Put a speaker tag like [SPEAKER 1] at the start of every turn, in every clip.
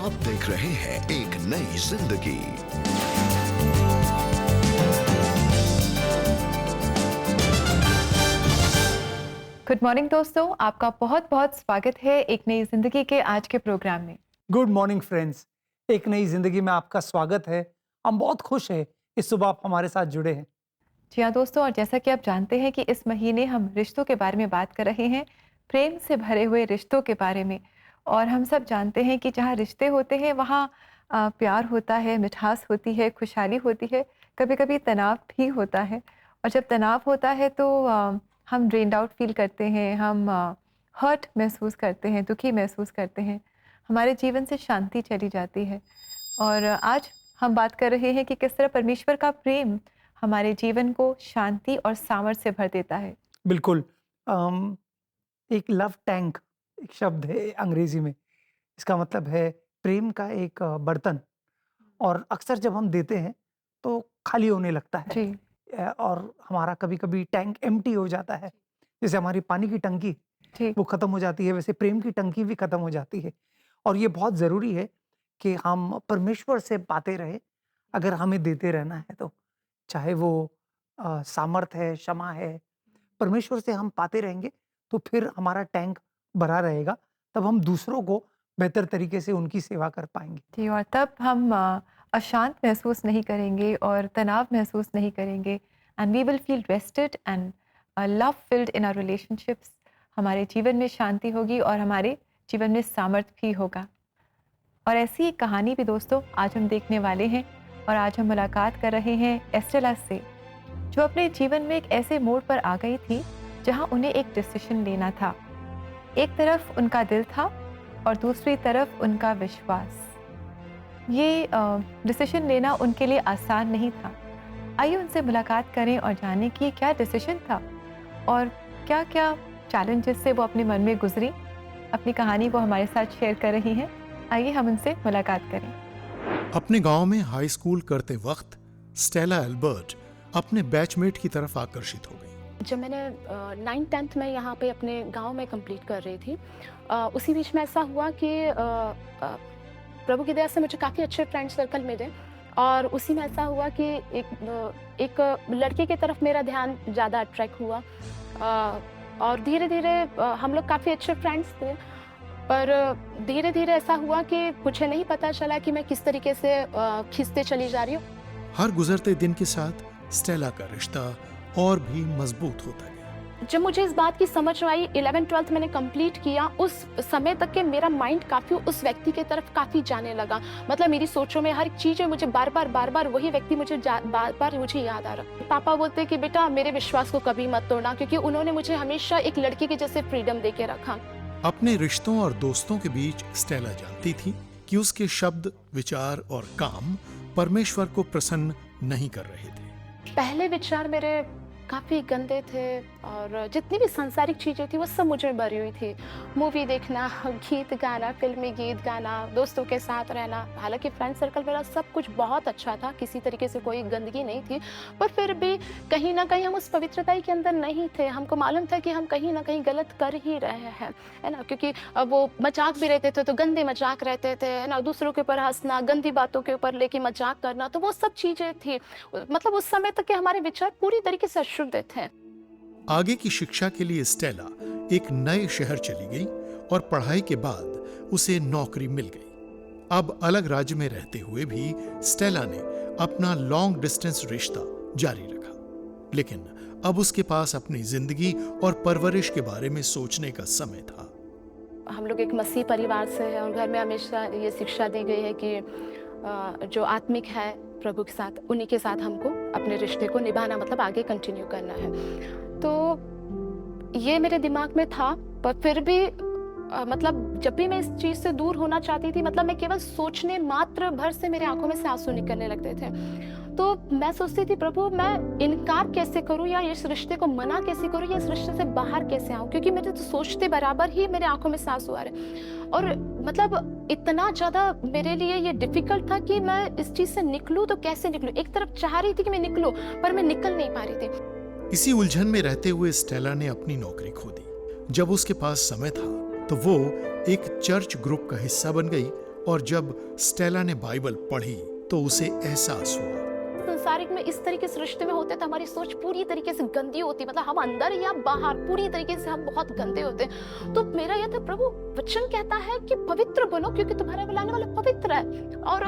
[SPEAKER 1] आप देख रहे हैं एक नई जिंदगी।
[SPEAKER 2] गुड मॉर्निंग दोस्तों, आपका बहुत बहुत स्वागत है एक नई जिंदगी के आज के प्रोग्राम में।
[SPEAKER 3] गुड मॉर्निंग फ्रेंड्स, एक नई जिंदगी में आपका स्वागत है। हम बहुत खुश हैं इस सुबह आप हमारे साथ जुड़े हैं।
[SPEAKER 2] जी हाँ दोस्तों, और जैसा कि आप जानते हैं कि इस महीने हम रिश्तों के बारे में बात कर रहे हैं, प्रेम से भरे हुए रिश्तों के बारे में। और हम सब जानते हैं कि जहाँ रिश्ते होते हैं वहाँ प्यार होता है, मिठास होती है, खुशहाली होती है, कभी-कभी तनाव भी होता है। और जब तनाव होता है तो हम ड्रेन्ड आउट फील करते हैं, हम हर्ट महसूस करते हैं, दुखी महसूस करते हैं, हमारे जीवन से शांति चली जाती है। और आज हम बात कर रहे हैं कि किस तरह परमेश्वर का प्रेम हमारे जीवन को शांति और सामर्थ्य से भर देता है।
[SPEAKER 3] बिल्कुल। एक लव टैंक एक शब्द है अंग्रेजी में। इसका मतलब है प्रेम का एक बर्तन। और अक्सर जब हम देते हैं तो खाली होने लगता है।
[SPEAKER 2] जी।
[SPEAKER 3] और हमारा कभी-कभी टैंक एम्प्टी हो जाता है। जैसे हमारी पानी की टंकी
[SPEAKER 2] जी।
[SPEAKER 3] वो खत्म हो जाती है, वैसे प्रेम की टंकी भी खत्म हो जाती है। और ये बहुत ज़रूरी है कि हम परमेश्वर से पाते रहें, अगर हमें देते रहना है तो। चाहे वो सामर्थ है, क्षमा है, परमेश्वर से हम पाते रहेंगे तो फिर हमारा टैंक भरा रहेगा, तब हम दूसरों को बेहतर तरीके से उनकी सेवा कर पाएँगे।
[SPEAKER 2] जी, और तब हम अशांत महसूस नहीं करेंगे और तनाव महसूस नहीं करेंगे, and we will feel rested and love filled in our relationships. हमारे जीवन में शांति होगी और हमारे जीवन में सामर्थ्य भी होगा। और ऐसी एक कहानी भी दोस्तों आज हम देखने वाले हैं, और आज हम मुलाकात कर रहे हैं एस्टेला से, जो अपने जीवन में एक ऐसे मोड़ पर आ गई थी जहां उन्हें एक डिसीजन लेना था। एक तरफ उनका दिल था और दूसरी तरफ उनका विश्वास। ये डिसीजन लेना उनके लिए आसान नहीं था। आइए उनसे मुलाकात करें और जानें कि क्या डिसीजन था और क्या-क्या चैलेंजेस से वो अपने मन में गुजरी। अपनी कहानी वो हमारे साथ शेयर कर रही हैं। आइए हम उनसे मुलाकात करें।
[SPEAKER 4] अपने गांव में हाई स्कूल करते वक्त स्टेला एल्बर्ट अपने बैचमेट की तरफ आकर्षित हो गई।
[SPEAKER 5] जब मैंने 9th-10th में यहाँ पे अपने गांव में कंप्लीट कर रही थी, उसी बीच में ऐसा हुआ कि प्रभु की दया से मुझे काफ़ी अच्छे फ्रेंड सर्कल मिले। और उसी में ऐसा हुआ कि एक लड़के की तरफ मेरा ध्यान ज़्यादा अट्रैक्ट हुआ। और धीरे धीरे हम लोग काफ़ी अच्छे फ्रेंड्स थे, पर धीरे धीरे ऐसा हुआ कि मुझे नहीं पता चला कि मैं किस तरीके से खिंचते चली जा रही हूँ।
[SPEAKER 4] हर गुजरते दिन के साथ स्टेला का रिश्ता और भी मजबूत होता गया।
[SPEAKER 5] जब मुझे इस बात की समझ आई, 11th-12th मैंने कंप्लीट किया, उस समय तक के मेरा माइंड काफ़ी उस व्यक्ति की तरफ काफ़ी जाने लगा। मतलब मेरी सोचों में हर चीज़ है, मुझे बार बार वही व्यक्ति बार बार मुझे याद आ रहा। पापा बोलते कि बेटा मेरे विश्वास को कभी मत तोड़ना, क्योंकि उन्होंने मुझे हमेशा एक लड़की के जैसे फ्रीडम दे के रखा।
[SPEAKER 4] अपने रिश्तों और दोस्तों के बीच स्टेला जानती थी कि उसके शब्द, विचार और काम परमेश्वर को प्रसन्न नहीं कर रहे थे।
[SPEAKER 5] पहले विचार मेरे काफ़ी गंदे थे, और जितनी भी सांसारिक चीज़ें थी वो सब मुझे भरी हुई थी। मूवी देखना, गीत गाना, फिल्मी गीत गाना, दोस्तों के साथ रहना। हालांकि फ्रेंड सर्कल मेरा सब कुछ बहुत अच्छा था, किसी तरीके से कोई गंदगी नहीं थी, पर फिर भी कहीं ना कहीं हम उस पवित्रता के अंदर नहीं थे। हमको मालूम था कि हम कहीं ना कहीं गलत कर ही रहे हैं, है ना। क्योंकि वो मजाक भी रहते थे तो गंदे मजाक रहते थे, है ना। दूसरों के ऊपर हंसना, गंदी बातों के ऊपर लेके मजाक करना, तो वो सब चीज़ें थी। मतलब उस समय तक के हमारे विचार पूरी तरीके से अशुद्ध थे।
[SPEAKER 4] आगे की शिक्षा के लिए स्टेला एक नए शहर चली गई और पढ़ाई के बाद उसे नौकरी मिल गई। अब अलग राज्य में रहते हुए भी स्टेला ने अपना लॉन्ग डिस्टेंस रिश्ता जारी रखा, लेकिन अब उसके पास अपनी जिंदगी और परवरिश के बारे में सोचने का समय था।
[SPEAKER 5] हम लोग एक मसीह परिवार से हैं और घर में हमेशा ये शिक्षा दी गई है कि जो आत्मिक है प्रभु के साथ, उन्हीं के साथ हमको अपने रिश्ते को निभाना, मतलब आगे कंटिन्यू करना है। तो ये मेरे दिमाग में था, पर फिर भी मतलब जब भी मैं इस चीज़ से दूर होना चाहती थी, मतलब मैं केवल सोचने मात्र भर से मेरे आंखों में से आंसू निकलने लगते थे। तो मैं सोचती थी प्रभु मैं इनकार कैसे करूं, या इस रिश्ते को मना कैसे करूं, या इस रिश्ते से बाहर कैसे आऊं, क्योंकि मेरे तो सोचते बराबर ही मेरे आंखों में से आंसू आ रहे। और मतलब इतना ज़्यादा मेरे लिए ये डिफिकल्ट था कि मैं इस चीज़ से निकलूं तो कैसे निकलूं। एक तरफ चाह रही थी कि मैं निकलूं, पर मैं निकल नहीं पा रही थी।
[SPEAKER 4] इसी उलझन में रहते हुए स्टेला ने अपनी नौकरी खो दी। जब उसके पास समय था तो वो एक चर्च ग्रुप का हिस्सा बन गई और जब स्टेला ने बाइबल पढ़ी तो उसे एहसास हुआ।
[SPEAKER 5] संसारिक में इस तरीके से रिश्ते में होते तो हमारी सोच पूरी तरीके से गंदी होती, मतलब हम अंदर या बाहर पूरी तरीके से हम बहुत गंदे होते। तो मेरा यह था, प्रभु वचन कहता है कि पवित्र बनो क्योंकि तुम्हारा बुलाने वाला पवित्र है। और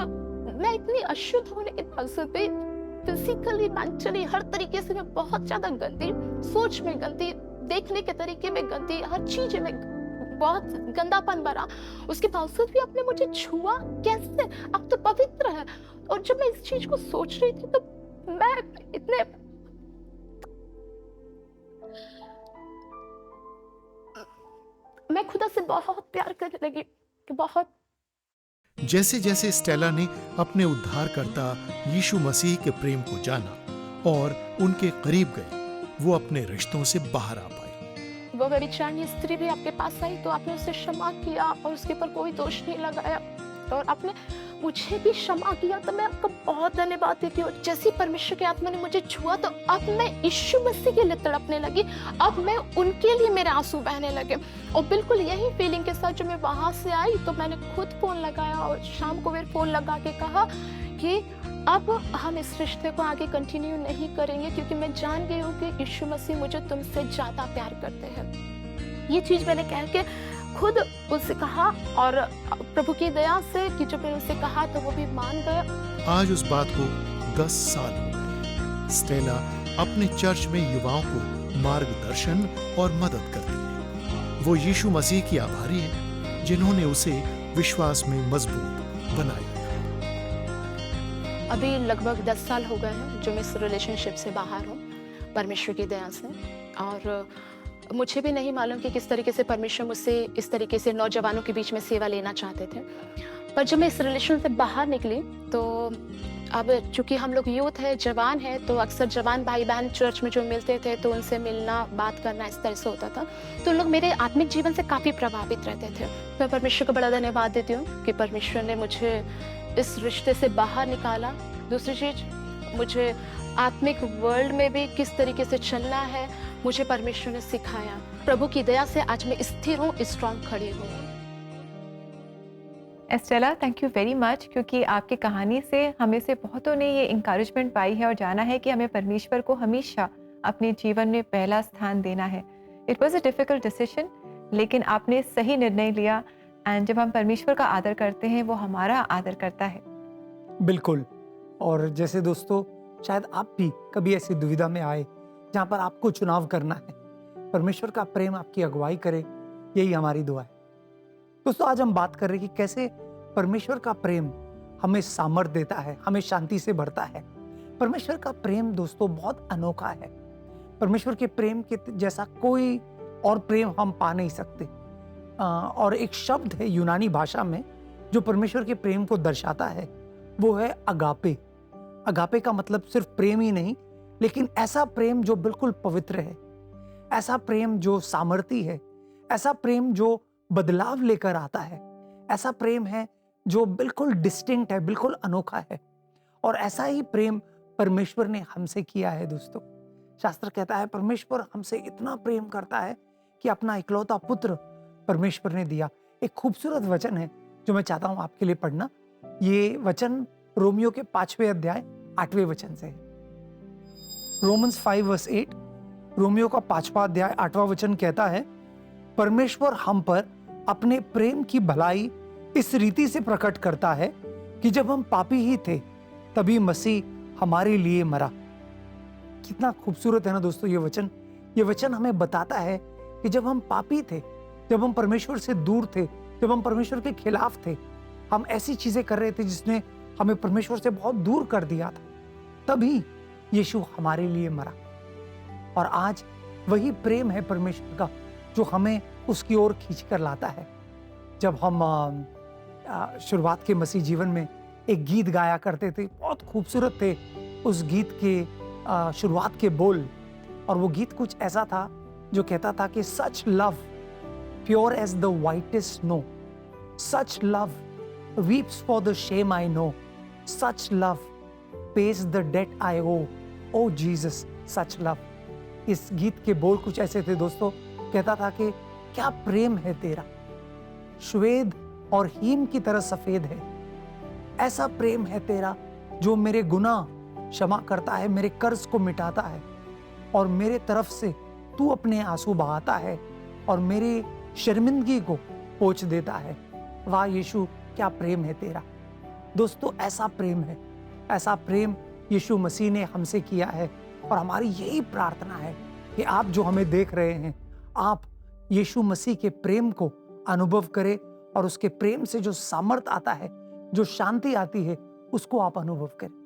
[SPEAKER 5] मैं इतनी अशुद्ध होने के बावजूद भी फिजिकली, मेंटली, हर तरीके से मैं बहुत ज्यादा गंदी, सोच में गंदी, देखने के तरीके में गंदी, हर चीज में बहुत गंदापन भरा। उसके बावजूद भी आपने मुझे छुआ कैसे? आप तो पवित्र है। और जब मैं इस चीज को सोच रही थी तो मैं खुदा से बहुत प्यार करने लगी कि बहुत।
[SPEAKER 4] जैसे जैसे स्टेला ने अपने उद्धारकर्ता यीशु मसीह के प्रेम को जाना और उनके करीब गई, वो अपने रिश्तों से बाहर आ पाई।
[SPEAKER 5] वो व्यभिचारिणी स्त्री भी आपके पास आई तो आपने उसे क्षमा किया और उसके ऊपर कोई दोष नहीं लगाया, और आपने मुझे भी क्षमा किया, तो मैं आपका बहुत धन्यवाद देती हूँ। जैसे परमेश्वर की आत्मा ने मुझे छुआ तो अब मैं यीशु मसीह के लिए तड़पने लगी, अब मैं उनके लिए मेरे आंसू बहने लगे। और बिल्कुल यही फीलिंग के साथ जो मैं वहां से आई तो मैंने खुद फोन लगाया और शाम को फिर फोन लगा के कहा कि अब हम इस रिश्ते को आगे कंटिन्यू नहीं करेंगे, क्योंकि मैं जान गई हूँ कि यीशु मसीह मुझे तुमसे ज्यादा प्यार करते हैं। ये चीज मैंने कह के खुद उससे कहा, और प्रभु की दया से कि जब मैंने उसे कहा तो वो भी मान गया।
[SPEAKER 4] आज उस बात को 10 साल हो गए। स्टेला अपने चर्च में युवाओं को मार्गदर्शन और मदद करती है। वो यीशु मसीह की आभारी है जिन्होंने उसे विश्वास में मजबूत बनाया।
[SPEAKER 5] अभी लगभग 10 साल हो गए हैं जो मैं इस रिलेशनशिप से बाहर हूँ, परमेश्वर की दया से। और मुझे भी नहीं मालूम कि किस तरीके से परमेश्वर मुझसे इस तरीके से नौजवानों के बीच में सेवा लेना चाहते थे। पर जब मैं इस रिलेशन से बाहर निकली तो अब चूंकि हम लोग यूथ है, जवान है, तो अक्सर जवान भाई बहन चर्च में जो मिलते थे तो उनसे मिलना, बात करना इस तरह से होता था। तो उन लोग मेरे आत्मिक जीवन से काफ़ी प्रभावित रहते थे। मैं परमेश्वर को बड़ा धन्यवाद देती हूँ कि परमेश्वर ने मुझे इस रिश्ते से बाहर निकाला। दूसरी चीज, मुझे आत्मिक वर्ल्ड में भी किस तरीके से चलना है मुझे परमेश्वर ने सिखाया। प्रभु की दया से आज मैं स्थिर हूँ, स्ट्रॉन्ग खड़ी हूँ।
[SPEAKER 2] Estella, thank you very much, क्योंकि आपकी कहानी से हमें से बहुतों ने ये इंकरेजमेंट पाई है और जाना है कि हमें परमेश्वर को हमेशा अपने जीवन में पहला स्थान देना है। It was a difficult decision, लेकिन आपने सही निर्णय लिया। एंड जब हम परमेश्वर का आदर करते हैं वो हमारा आदर करता है।
[SPEAKER 3] बिल्कुल। और जैसे दोस्तों, शायद आप भी कभी ऐसी दुविधा में आए जहाँ पर आपको चुनाव करना है, परमेश्वर का प्रेम आपकी अगुवाई करे, यही हमारी दुआ है। दोस्तों, आज हम बात कर रहे हैं कि कैसे परमेश्वर का प्रेम हमें सामर्थ देता है, हमें शांति से भरता है। परमेश्वर का प्रेम दोस्तों बहुत अनोखा है। परमेश्वर के प्रेम के जैसा कोई और प्रेम हम पा नहीं सकते। और एक शब्द है यूनानी भाषा में जो परमेश्वर के प्रेम को दर्शाता है, वो है अगापे। अगापे का मतलब सिर्फ प्रेम ही नहीं, लेकिन ऐसा प्रेम जो बिल्कुल पवित्र है, ऐसा प्रेम जो सामर्थी है, ऐसा प्रेम जो बदलाव लेकर आता है, ऐसा प्रेम है जो बिल्कुल डिस्टिंक्ट है, बिल्कुल अनोखा है। और ऐसा ही प्रेम परमेश्वर ने हमसे किया है दोस्तों। शास्त्र कहता है परमेश्वर हमसे इतना प्रेम करता है कि अपना इकलौता पुत्र परमेश्वर ने दिया। एक खूबसूरत वचन है जो मैं चाहता हूं आपके लिए पढ़ना। ये वचन रोमियो के 5वें अध्याय 8वें वचन से है। रोमन्स 5:8, रोमियो का 5वां अध्याय 8वां वचन कहता है, परमेश्वर हम पर अपने प्रेम की भलाई इस रीति से प्रकट करता है कि जब हम पापी ही थे तभी मसीह हमारे लिए मरा। कितना खूबसूरत है ना दोस्तों ये वचन। ये वचन हमें बताता है कि जब हम पापी थे, जब हम परमेश्वर से दूर थे, जब हम परमेश्वर के खिलाफ थे, हम ऐसी चीजें कर रहे थे जिसने हमें परमेश्वर से बहुत दूर कर दिया था, तभी यीशु हमारे लिए मरा। और आज वही प्रेम है परमेश्वर का जो हमें उसकी ओर खींच कर लाता है। जब हम शुरुआत के मसीह जीवन में एक गीत गाया करते थे, बहुत खूबसूरत थे उस गीत के शुरुआत के बोल, और वो गीत कुछ ऐसा था जो कहता था कि such love pure as the whitest snow, such love weeps for the shame I know, such love pays the debt I owe, O Jesus such love. इस गीत के बोल कुछ ऐसे थे दोस्तों, कहता था कि क्या प्रेम है तेरा, श्वेद और हीम की तरह सफेद है। ऐसा प्रेम है तेरा जो मेरे गुनाह क्षमा करता है, मेरे कर्ज को मिटाता है और मेरे तरफ से तू अपने आंसू बहाता है और मेरी शर्मिंदगी को पोंछ देता है। वाह यीशु, क्या प्रेम है तेरा। दोस्तों, ऐसा प्रेम है, ऐसा प्रेम यीशु मसीह ने हमसे किया है और हमारी यही प्रार्थना है कि आप जो हमें देख रहे हैं, आप यीशु मसीह के प्रेम को अनुभव करें और उसके प्रेम से जो सामर्थ आता है, जो शांति आती है, उसको आप अनुभव करें।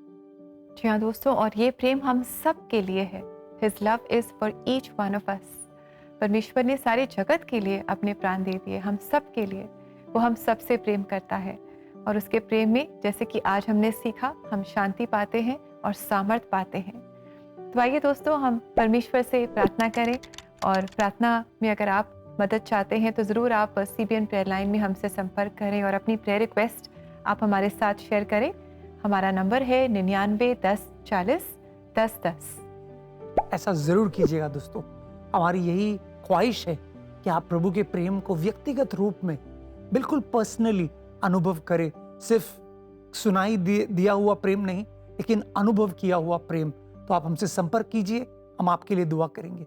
[SPEAKER 2] जी हाँ दोस्तों, और ये प्रेम हम सब के लिए है। His love is for each one of us. परमेश्वर ने सारे जगत के लिए अपने प्राण दे दिए, हम सब के लिए। वो हम सब से प्रेम करता है और उसके प्रेम में, जैसे कि आज हमने सीखा, हम शांति पाते हैं और सामर्थ पाते हैं। तो आइए दोस्तों, हम परमेश्वर से प्रार्थना करें और प्रार्थना में अगर आप मदद चाहते हैं तो ज़रूर आप CBN प्रेयर लाइन में हमसे संपर्क करें और अपनी प्रेयर रिक्वेस्ट आप हमारे साथ शेयर करें। हमारा नंबर है 99 10 40 10 10।
[SPEAKER 3] ऐसा जरूर कीजिएगा दोस्तों। हमारी यही ख्वाहिश है कि आप प्रभु के प्रेम को व्यक्तिगत रूप में बिल्कुल पर्सनली अनुभव करें। सिर्फ सुनाई दिया हुआ प्रेम नहीं, लेकिन अनुभव किया हुआ प्रेम। तो आप हमसे संपर्क कीजिए, हम आपके लिए दुआ करेंगे।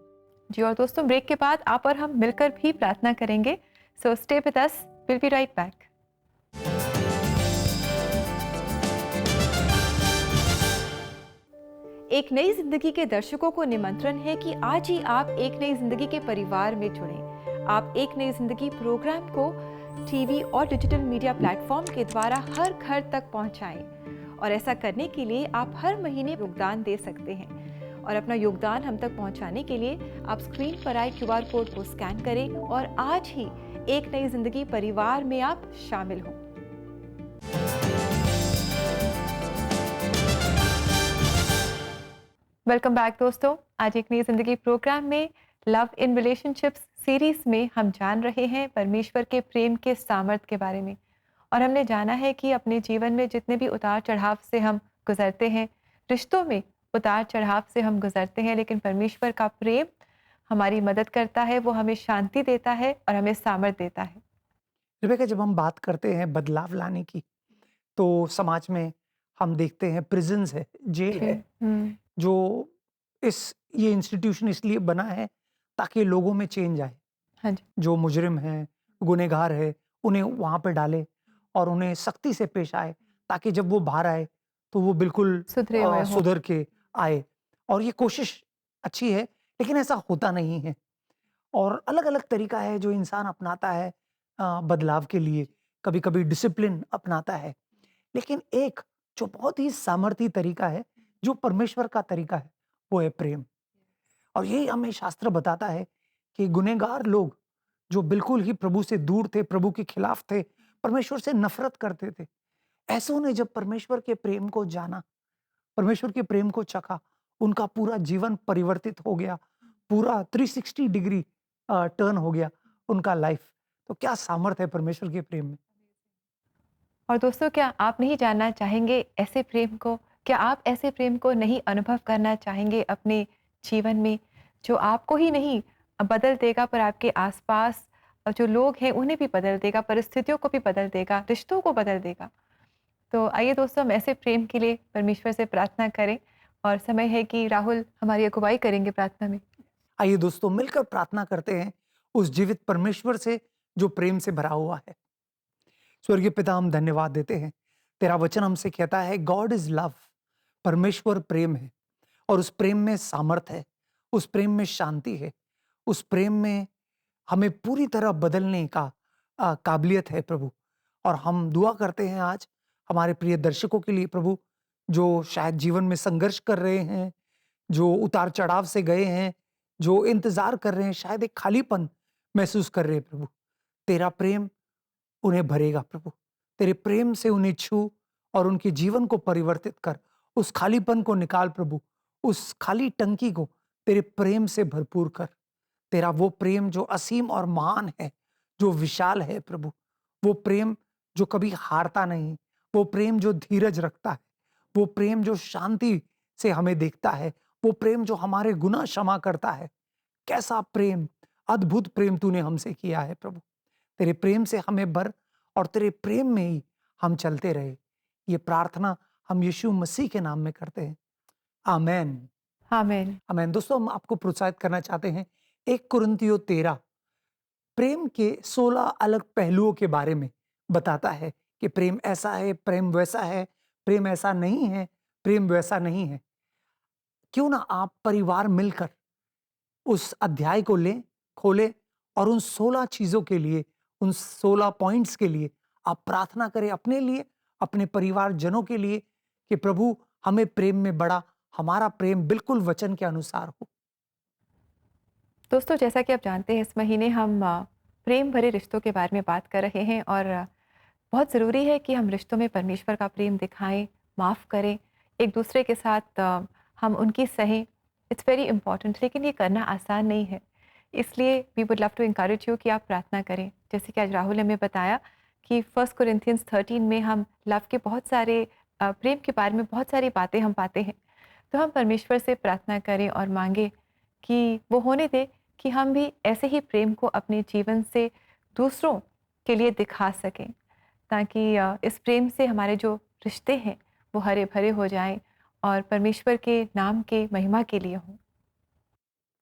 [SPEAKER 2] जी, और दोस्तों ब्रेक के बाद आप और हम मिलकर भी प्रार्थना करेंगे। So stay with us, will be right back. एक नई जिंदगी के दर्शकों को निमंत्रण है कि आज ही आप एक नई जिंदगी के परिवार में जुड़ें। आप एक नई जिंदगी प्रोग्राम को टीवी और डिजिटल मीडिया प्लेटफॉर्म के द्वारा हर घर तक पहुंचाएं और ऐसा करने के लिए आप हर महीने योगदान दे सकते हैं। और अपना योगदान हम तक पहुंचाने के लिए आप स्क्रीन पर आए QR कोड को स्कैन करें और आज ही एक नई जिंदगी परिवार में आप शामिल हों। वेलकम बैक दोस्तों। आज एक नई जिंदगी प्रोग्राम में लव इन रिलेशनशिप्स सीरीज में हम जान रहे हैं परमेश्वर के प्रेम के सामर्थ्य के बारे में। और हमने जाना है कि अपने जीवन में जितने भी उतार चढ़ाव से हम गुजरते हैं, रिश्तों में उतार चढ़ाव से हम गुजरते हैं, लेकिन परमेश्वर का प्रेम हमारी मदद करता है, वो हमें शांति देता है और हमें सामर्थ्य देता है।
[SPEAKER 3] रिबेका, जब हम बात करते हैं बदलाव लाने की, तो समाज में हम देखते हैं प्रिजन्स है, जेल है, जो ये इंस्टीट्यूशन इसलिए बना है ताकि लोगों में चेंज आए।
[SPEAKER 2] हाँ जी।
[SPEAKER 3] जो मुजरिम है, गुनहगार है, उन्हें वहां पे डाले और उन्हें सख्ती से पेश आए ताकि जब वो बाहर आए तो वो बिल्कुल
[SPEAKER 2] सुधरे हुए हों।
[SPEAKER 3] सुधर के आए। और ये कोशिश अच्छी है, लेकिन ऐसा होता नहीं है। और अलग अलग तरीका है जो इंसान अपनाता है बदलाव के लिए। कभी कभी डिसिप्लिन अपनाता है, लेकिन एक जो बहुत ही सामर्थी तरीका है, जो परमेश्वर का तरीका है, वो है प्रेम। और यही हमें शास्त्र बताता है कि गुनहगार लोग जो बिल्कुल ही प्रभु से दूर थे, प्रभु के खिलाफ थे, परमेश्वर से नफरत करते थे, ऐसों ने जब परमेश्वर के प्रेम को जाना, परमेश्वर के प्रेम को चखा, उनका पूरा जीवन परिवर्तित हो गया, पूरा 360 डिग्री टर्न हो गया उनका लाइफ। तो क्या सामर्थ्य है परमेश्वर के प्रेम में।
[SPEAKER 2] और दोस्तों, क्या आप नहीं जानना चाहेंगे ऐसे प्रेम को? क्या आप ऐसे प्रेम को नहीं अनुभव करना चाहेंगे अपने जीवन में, जो आपको ही नहीं बदल देगा पर आपके आसपास जो लोग हैं उन्हें भी बदल देगा, परिस्थितियों को भी बदल देगा, रिश्तों को बदल देगा? तो आइए दोस्तों, हम ऐसे प्रेम के लिए परमेश्वर से प्रार्थना करें और समय है कि राहुल हमारी अगुवाई करेंगे प्रार्थना में।
[SPEAKER 3] आइए दोस्तों, मिलकर प्रार्थना करते हैं उस जीवित परमेश्वर से जो प्रेम से भरा हुआ है। स्वर्गीय पिता, हम धन्यवाद देते हैं। तेरा वचन हमसे कहता है गॉड इज लव, परमेश्वर प्रेम है और उस प्रेम में सामर्थ्य है, उस प्रेम में शांति है, उस प्रेम में हमें पूरी तरह बदलने का काबिलियत है प्रभु। और हम दुआ करते हैं आज हमारे प्रिय दर्शकों के लिए प्रभु, जो शायद जीवन में संघर्ष कर रहे हैं, जो उतार चढ़ाव से गए हैं, जो इंतजार कर रहे हैं, शायद एक खालीपन महसूस कर रहे हैं प्रभु। तेरा प्रेम उन्हें भरेगा प्रभु। तेरे प्रेम से उन्हें छू और उनके जीवन को परिवर्तित कर, उस खालीपन को निकाल प्रभु, उस खाली टंकी को तेरे प्रेम से भरपूर कर। तेरा वो प्रेम जो असीम और महान है, जो विशाल है प्रभु, वो प्रेम जो कभी हारता नहीं, वो प्रेम जो धीरज रखता है, वो प्रेम जो शांति से हमें देखता है, वो प्रेम जो हमारे गुनाह क्षमा करता है। कैसा प्रेम, अद्भुत प्रेम तूने हमसे किया है प्रभु। तेरे प्रेम से हमें भर और तेरे प्रेम में ही हम चलते रहे। ये प्रार्थना हम यीशु मसीह के नाम में करते हैं। आमेन।
[SPEAKER 2] आमीन।
[SPEAKER 3] आमेन। दोस्तों, हम आपको प्रोत्साहित करना चाहते हैं। 1 कुरिन्थियों 13 प्रेम के 16 अलग पहलुओं के बारे में बताता है कि प्रेम ऐसा है, प्रेम वैसा है, प्रेम ऐसा नहीं है, प्रेम वैसा नहीं है। क्यों ना आप परिवार मिलकर उस अध्याय को लें, खोलें और उन 16 चीजों के लिए, उन 16 पॉइंट्स के लिए आप प्रार्थना करें अपने लिए, अपने परिवारजनों के लिए कि प्रभु हमें प्रेम में बढ़ा, हमारा प्रेम बिल्कुल वचन के अनुसार हो।
[SPEAKER 2] दोस्तों, जैसा कि आप जानते हैं, इस महीने हम प्रेम भरे रिश्तों के बारे में बात कर रहे हैं और बहुत ज़रूरी है कि हम रिश्तों में परमेश्वर का प्रेम दिखाएं, माफ़ करें, एक दूसरे के साथ हम उनकी सहें। इट्स वेरी इंपॉर्टेंट, लेकिन ये करना आसान नहीं है। इसलिए we would love to encourage you कि आप प्रार्थना करें। जैसे कि आज राहुल ने हमें बताया कि 1 कोरिन्थियंस 13 में हम लव के बहुत सारे प्रेम के बारे में बहुत सारी बातें हम पाते हैं। तो हम परमेश्वर से प्रार्थना करें और मांगें कि वो होने दे कि हम भी ऐसे ही प्रेम को अपने जीवन से दूसरों के लिए दिखा सकें, ताकि इस प्रेम से हमारे जो रिश्ते हैं वो हरे भरे हो जाएं और परमेश्वर के नाम के महिमा के लिए हों।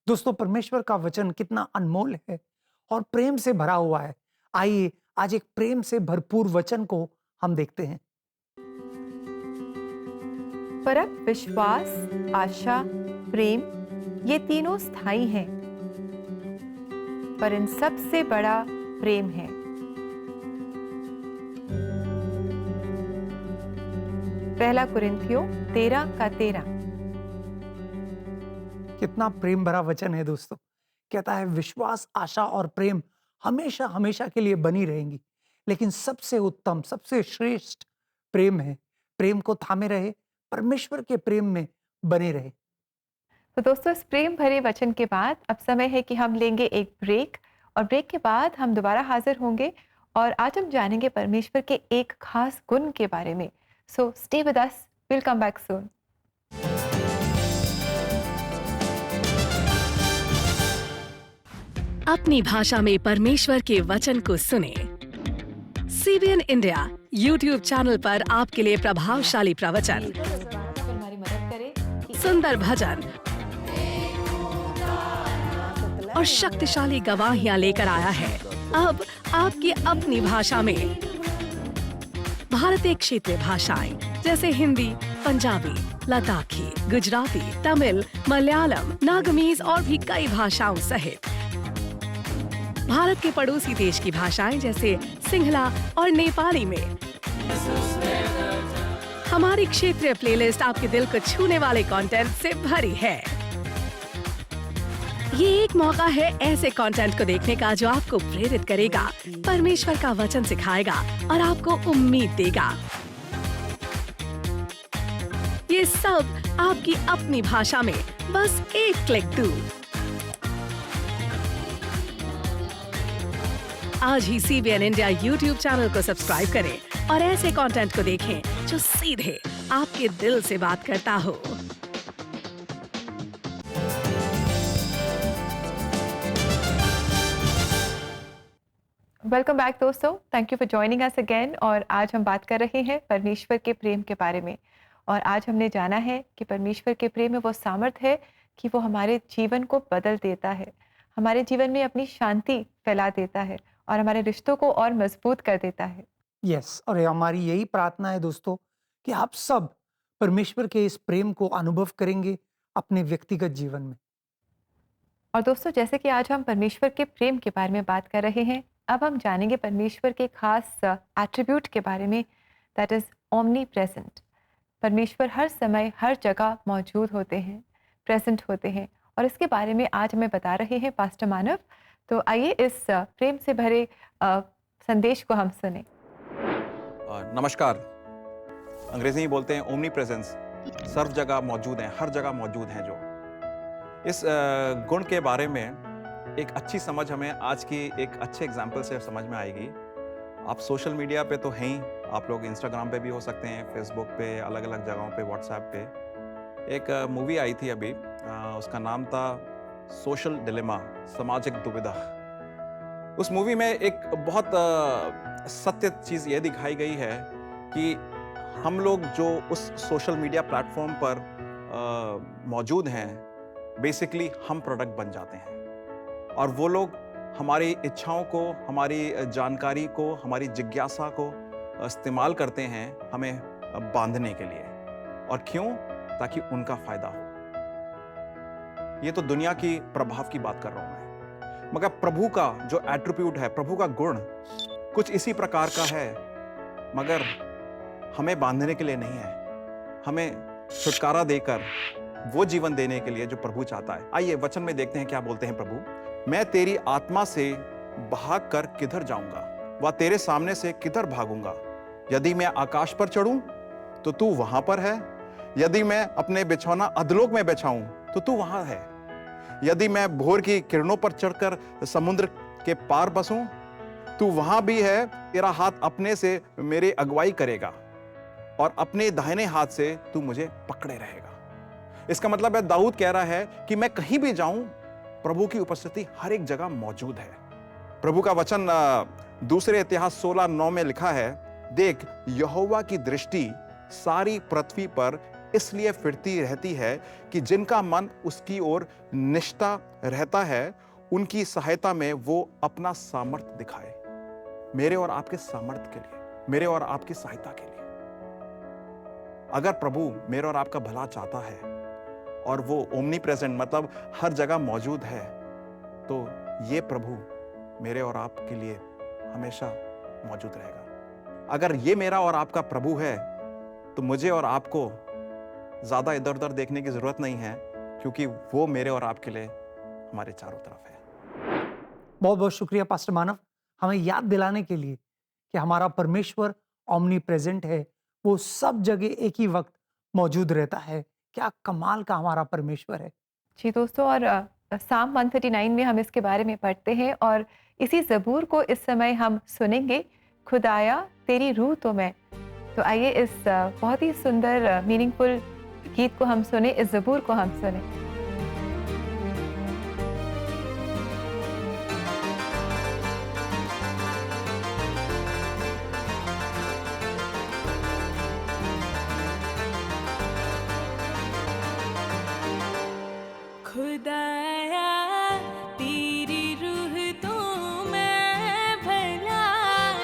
[SPEAKER 3] दोस्तों, परमेश्वर का वचन कितना अनमोल है और प्रेम से भरा हुआ है। आइए आज एक प्रेम से भरपूर वचन को हम देखते हैं।
[SPEAKER 2] पर अब विश्वास, आशा, प्रेम ये तीनों स्थायी हैं, पर इन सबसे बड़ा प्रेम है। पहला कुरिन्थियों 13:13।
[SPEAKER 3] कितना प्रेम भरा वचन है दोस्तों। कहता है विश्वास, आशा और प्रेम हमेशा हमेशा के लिए बनी रहेंगी, लेकिन सबसे उत्तम, सबसे श्रेष्ठ प्रेम है। प्रेम को थामे रहे, परमेश्वर के प्रेम में बने रहे।
[SPEAKER 2] तो दोस्तों, इस प्रेम भरे वचन के बाद अब समय है कि हम लेंगे एक ब्रेक और ब्रेक के बाद हम दोबारा हाजिर होंगे और आज हम जानेंगे परमेश्वर के एक खास गुण के बारे में। So stay with us, will come back soon.
[SPEAKER 6] अपनी भाषा में परमेश्वर के वचन को सुने। CBN इंडिया YouTube चैनल पर आपके लिए प्रभावशाली प्रवचन,
[SPEAKER 2] हमारी मदद करे
[SPEAKER 6] सुंदर भजन और शक्तिशाली गवाहियां लेकर आया है। अब आपकी अपनी भाषा में भारतीय क्षेत्रीय भाषाएं जैसे हिंदी, पंजाबी, लद्दाखी, गुजराती, तमिल, मलयालम, नागमीज और भी कई भाषाओं सहित भारत के पड़ोसी देश की भाषाएं जैसे सिंहला और नेपाली में हमारी क्षेत्रीय प्लेलिस्ट आपके दिल को छूने वाले कंटेंट से भरी है। ये एक मौका है ऐसे कंटेंट को देखने का जो आपको प्रेरित करेगा, परमेश्वर का वचन सिखाएगा और आपको उम्मीद देगा। ये सब आपकी अपनी भाषा में बस एक क्लिक दूर। आज ही CBN इंडिया YouTube चैनल को सब्सक्राइब करें और ऐसे कंटेंट को देखें जो सीधे आपके दिल से बात करता हो।
[SPEAKER 2] वेलकम बैक दोस्तों, thank you for joining us again. और आज हम बात कर रहे हैं परमेश्वर के प्रेम के बारे में। और आज हमने जाना है कि परमेश्वर के प्रेम में वो सामर्थ है कि वो हमारे जीवन को बदल देता है, हमारे जीवन में अपनी शांति फैला देता है और हमारे रिश्तों को और मजबूत कर देता है।
[SPEAKER 3] यस, और हमारी यही प्रार्थना है दोस्तों कि आप सब परमेश्वर के इस प्रेम को अनुभव करेंगे अपने व्यक्तिगत जीवन में।
[SPEAKER 2] और दोस्तों, जैसे कि आज हम परमेश्वर के प्रेम के बारे में बात कर रहे हैं, अब हम जानेंगे परमेश्वर के खास एट्रीब्यूट के बारे में, दैट इज ओमनी प्रेजेंट। परमेश्वर हर समय हर जगह मौजूद होते हैं, प्रेजेंट होते हैं, और इसके बारे में आज हमें बता रहे हैं पास्टर मानव। तो आइए इस प्रेम से भरे संदेश को हम सुने।
[SPEAKER 7] नमस्कार। अंग्रेजी में बोलते हैं ओमनी प्रेजेंस, सर्व जगह मौजूद हैं, हर जगह मौजूद हैं। जो इस गुण के बारे में एक अच्छी समझ हमें आज की एक अच्छे एग्जाम्पल से समझ में आएगी। आप सोशल मीडिया पे तो हैं ही, आप लोग इंस्टाग्राम पे भी हो सकते हैं, फेसबुक पे, अलग अलग जगहों पे, व्हाट्सएप पे। एक मूवी आई थी अभी, उसका नाम था सोशल डिलेमा, सामाजिक दुविधा। उस मूवी में एक बहुत सत्य चीज़ ये दिखाई गई है कि हम लोग जो उस सोशल मीडिया प्लेटफॉर्म पर मौजूद हैं, बेसिकली हम प्रोडक्ट बन जाते हैं और वो लोग हमारी इच्छाओं को, हमारी जानकारी को, हमारी जिज्ञासा को इस्तेमाल करते हैं हमें बांधने के लिए। और क्यों? ताकि उनका फायदा हो। ये तो दुनिया की प्रभाव की बात कर रहा हूं मैं, मगर प्रभु का जो एट्रीब्यूट है, प्रभु का गुण कुछ इसी प्रकार का है, मगर हमें बांधने के लिए नहीं है, हमें छुटकारा देकर वो जीवन देने के लिए जो प्रभु चाहता है। आइए वचन में देखते हैं क्या बोलते हैं प्रभु। मैं तेरी आत्मा से भाग कर किधर जाऊंगा, वह तेरे सामने से किधर भागूंगा। यदि मैं आकाश पर चढ़ूं तो तू वहां पर है, यदि मैं अपने बिछौना अधलोक में बिछाऊं तो तू वहां है, यदि मैं भोर की किरणों पर चढ़कर समुद्र के पार बसूं तू वहां भी है। तेरा हाथ अपने से मेरी अगुवाई करेगा और अपने दाहिने हाथ से तू मुझे पकड़े रहेगा। इसका मतलब है दाऊद कह रहा है कि मैं कहीं भी जाऊं, प्रभु की उपस्थिति हर एक जगह मौजूद है। प्रभु का वचन दूसरे इतिहास 16:9 में लिखा है, देख यहोवा की दृष्टि सारी पृथ्वी पर इसलिए फिरती रहती है कि जिनका मन उसकी ओर निष्ठा रहता है, उनकी सहायता में वो अपना सामर्थ्य दिखाए। मेरे और आपके सामर्थ्य के लिए, मेरे और आपकी सहायता के लिए। अगर प्रभु मेरे और आपका भला चाहता है और वो ओमनी प्रेजेंट मतलब हर जगह मौजूद है, तो ये प्रभु मेरे और आपके लिए हमेशा मौजूद रहेगा। अगर ये मेरा और आपका प्रभु है तो मुझे और आपको ज्यादा इधर उधर देखने की जरूरत नहीं है, क्योंकि वो मेरे और आपके लिए हमारे चारों तरफ है।
[SPEAKER 3] बहुत बहुत शुक्रिया पास्टर मानव, हमें याद दिलाने के लिए कि हमारा परमेश्वर ओमनी प्रेजेंट है, वो सब जगह एक ही वक्त मौजूद रहता है। क्या कमाल का हमारा परमेश्वर है।
[SPEAKER 2] जी दोस्तों, और साम 139 में हम इसके बारे में पढ़ते हैं और इसी ज़बूर को इस समय हम सुनेंगे, खुदाया तेरी रूह तो मैं। तो आइए इस बहुत ही सुंदर मीनिंगफुल गीत को हम सुने, इस ज़बूर को हम सुने।
[SPEAKER 8] खुदाया तेरी रूह तो मैं भला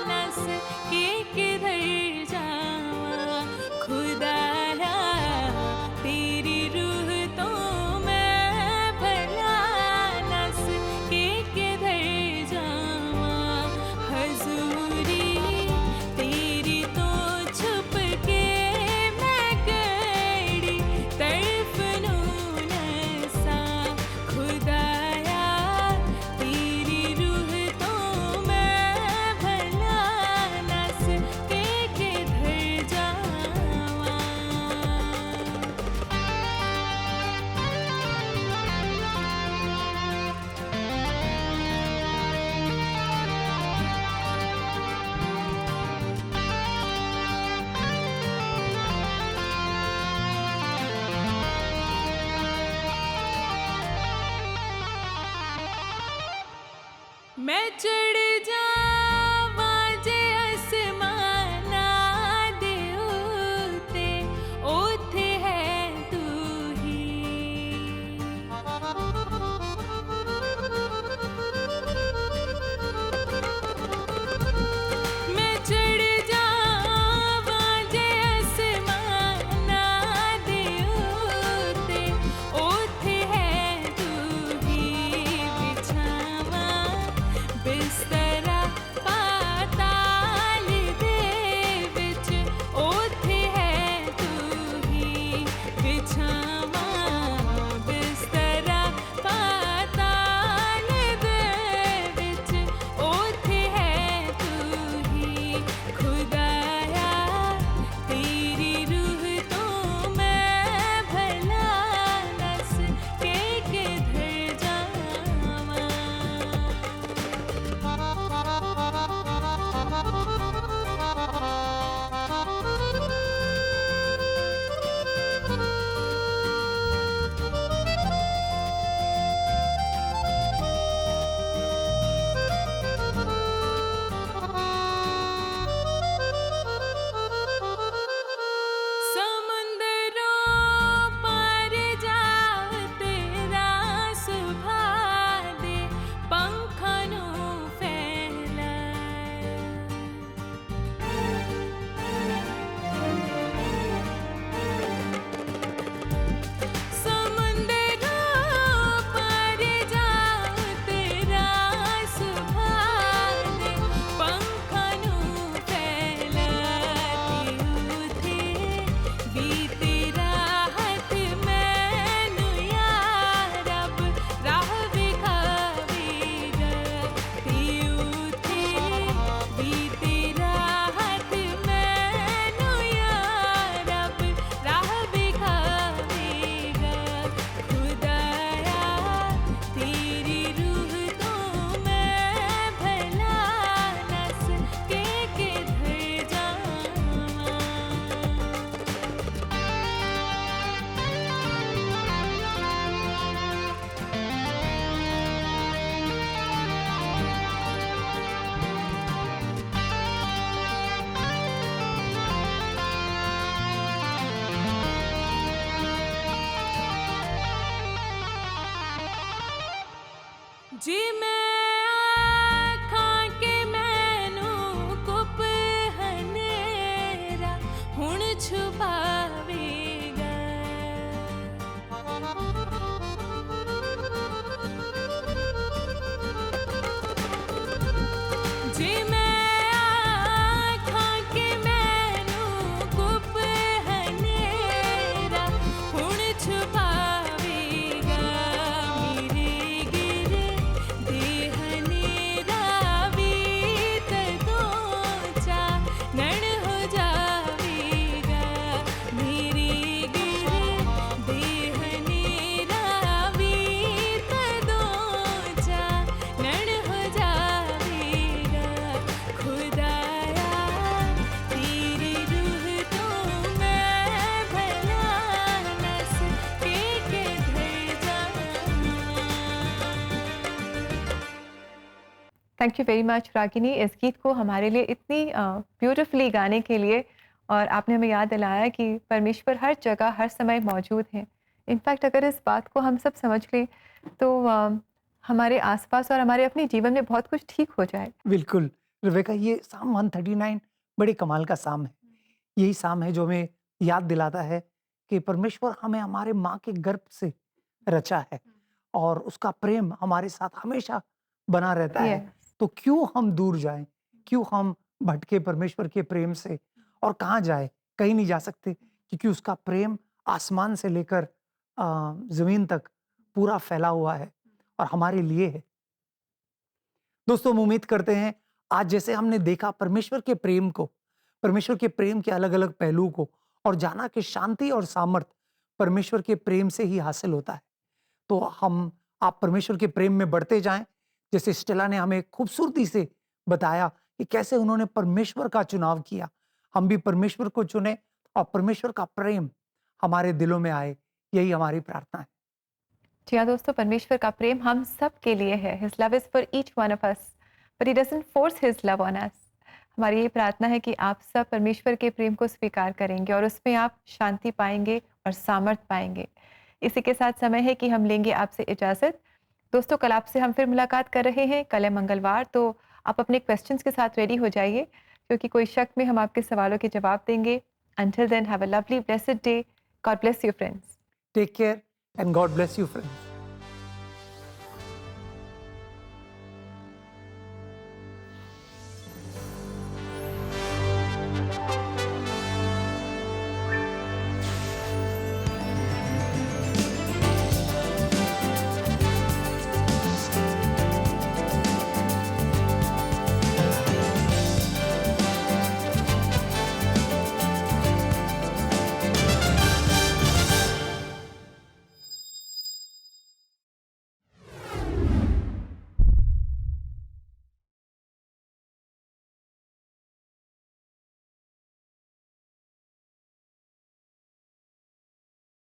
[SPEAKER 8] न सके किधर जाऊं। खुदाया तेरी रूह तो मैं भला न सके किधर जाऊं। हजूरी तेरी तो छुप के मैं गड़ी तड़फनूं न सा। खुदाया तेरी रूह तो मैं भला न सके किधर जाऊं। मैं चढ़ जावा जे आसमाना दे उत्ते, ओथे है तू ही। मैं चढ़ जावा जे आसमाना दे उत्ते, ओथे है तू ही। बिछावा बिस्तर छुपावेगा। जे मैं आँखां के मैनू कुप हनेरा हुण छुपावेगा। मेरे गिरे देह हनेरा भी तदों चानण हो जावेगा। मेरे गिरे देह हनेरा भी तदों चानण हो जावेगा। खुदाया तेरी रूह तो मैं भला नस के घर जाऊं।
[SPEAKER 2] Thank you very much Ragini इस गीत को हमारे लिए इतनी ब्यूटीफुली गाने के लिए। और आपने हमें याद दिलाया कि परमेश्वर हर जगह हर समय मौजूद हैं। इनफैक्ट अगर इस बात को हम सब समझ लें तो हमारे आसपास और हमारे अपने जीवन में बहुत कुछ ठीक हो जाए।
[SPEAKER 3] बिल्कुल रेबेका, ये साम 139 बड़े कमाल का साम है। यही साम है जो हमें याद दिलाता है कि परमेश्वर हमें हमारे माँ के गर्भ से रचा है और उसका प्रेम हमारे साथ हमेशा बना रहता है।
[SPEAKER 2] Yes.
[SPEAKER 3] तो क्यों हम दूर जाएं, क्यों हम भटके परमेश्वर के प्रेम से, और कहाँ जाए, कहीं नहीं जा सकते, क्योंकि उसका प्रेम आसमान से लेकर जमीन तक पूरा फैला हुआ है और हमारे लिए है। दोस्तों, हम उम्मीद करते हैं आज जैसे हमने देखा परमेश्वर के प्रेम को, परमेश्वर के प्रेम के अलग अलग पहलू को, और जाना कि शांति और सामर्थ परमेश्वर के प्रेम से ही हासिल होता है, तो आप परमेश्वर के प्रेम में बढ़ते जाएं। जैसे स्टेला ने हमें खूबसूरती से बताया कि कैसे उन्होंने परमेश्वर का चुनाव किया, हम भी परमेश्वर को चुने और परमेश्वर का प्रेम हमारे दिलों में आए, यही हमारी प्रार्थना है।
[SPEAKER 2] जी हाँ दोस्तों, परमेश्वर का प्रेम हम सब के लिए है। His love is for each one of us but he doesn't force his love on us. हमारी ये प्रार्थना है कि आप सब परमेश्वर के प्रेम को स्वीकार करेंगे और उसमें आप शांति पाएंगे और सामर्थ पाएंगे। इसी के साथ समय है कि हम लेंगे आपसे इजाज़त। दोस्तों, कल आपसे हम फिर मुलाकात कर रहे हैं। कल है मंगलवार, तो आप अपने क्वेश्चंस के साथ रेडी हो जाइए, क्योंकि कोई शक में हम आपके सवालों के जवाब देंगे। Until then, have a lovely, blessed day. God bless you, friends.
[SPEAKER 3] Take care and God bless you, friends.